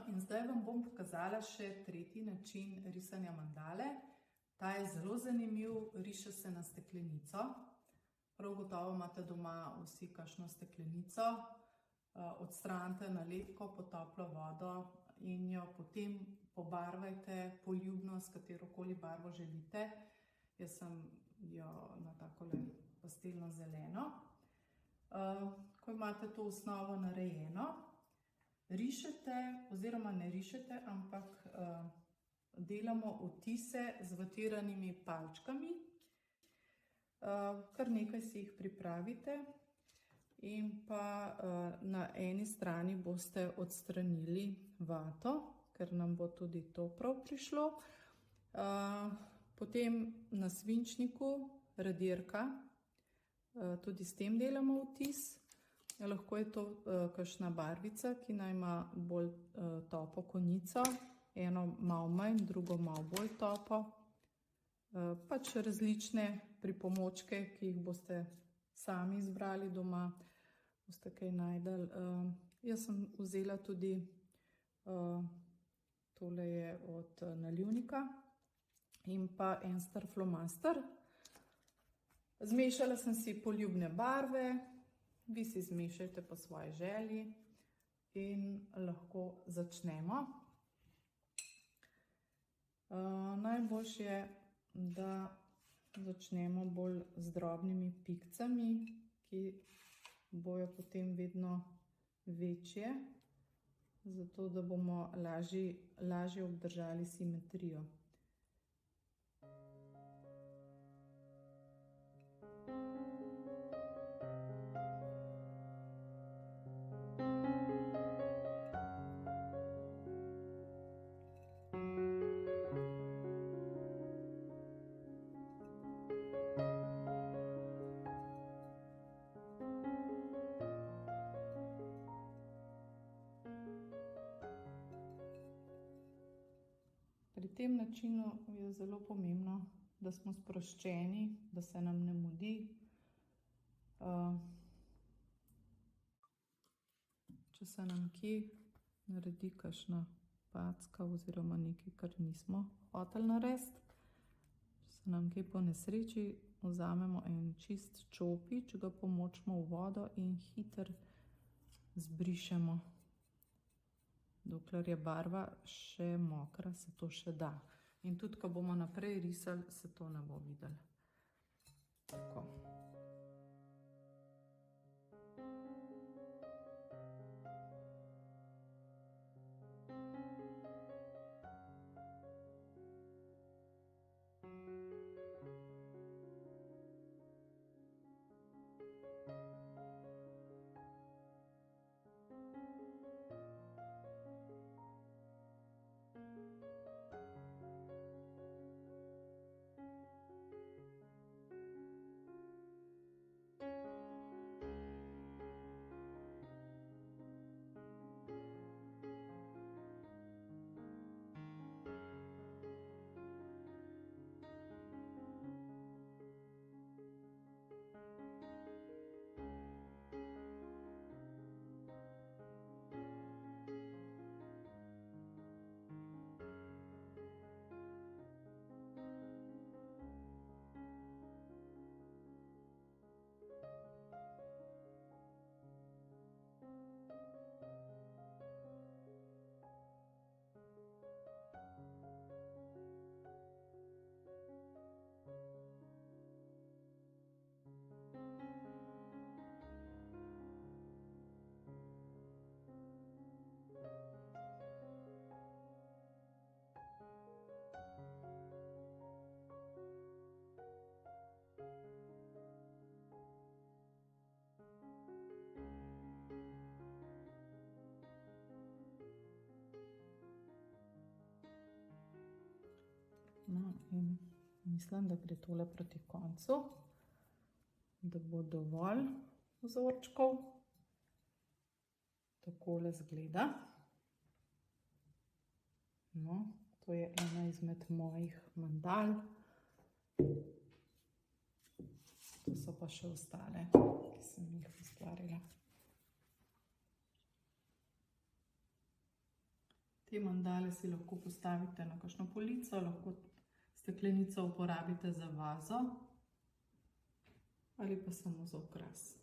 in zdaj vam bom pokazala še tretji način risanja mandale. Ta je zelo zanimiv, riše se na steklenico. Prav gotovo imate doma vsi kakšno steklenico. Odstranite nalepko pod toplo vodo in jo potem pobarvajte poljubno s katerokoli barvo želite. Jaz sem jo na takole pastelno zeleno. Ko imate to osnovo narejeno, rišete oziroma ne rišete, ampak delamo vtise z vatiranimi palčkami. Kar nekaj si jih pripravite in pa na eni strani boste odstranili vato, ker nam bo tudi to prav prišlo. Potem na svinčniku radirka, tudi s tem delamo vtis. Lahko je to kakšna barvica, ki naj ima bolj topo konico. Eno malo manj, drugo malo bolj topo. Pač različne pripomočke, ki jih boste sami izbrali doma, boste kaj našli. Jaz sem vzela tudi, tole je od nalivnika in pa en star flomaster. Zmešala sem si poljubne barve, vi si zmešajte po svoji želji in lahko začnemo. Najboljše je, da začnemo bolj z drobnimi pikcami, ki bojo potem vedno večje, zato da bomo lažje obdržali simetrijo. Pri tem načinu je zelo pomembno, da smo sproščeni, da se nam ne mudi. Če se nam kje naredi kakšna packa oziroma nekaj, kar nismo hoteli narediti, če se nam kje po nesreči, vzamemo en čist čopič, ga pomočimo v vodo in hitro zbrišemo. Dokler je barva še mokra, se to še da. In tudi, ko bomo naprej risali, se to ne bo videlo. Tako. No, in mislim, da gre tole proti koncu, da bo dovolj vzorčkov. Takole izgleda. No, to je ena izmed mojih mandal. To so pa še ostale, ki sem jih ustvarila. Te mandale si lahko postavite na kakšno polico, lahko steklenico uporabite za vazo ali pa samo za okras.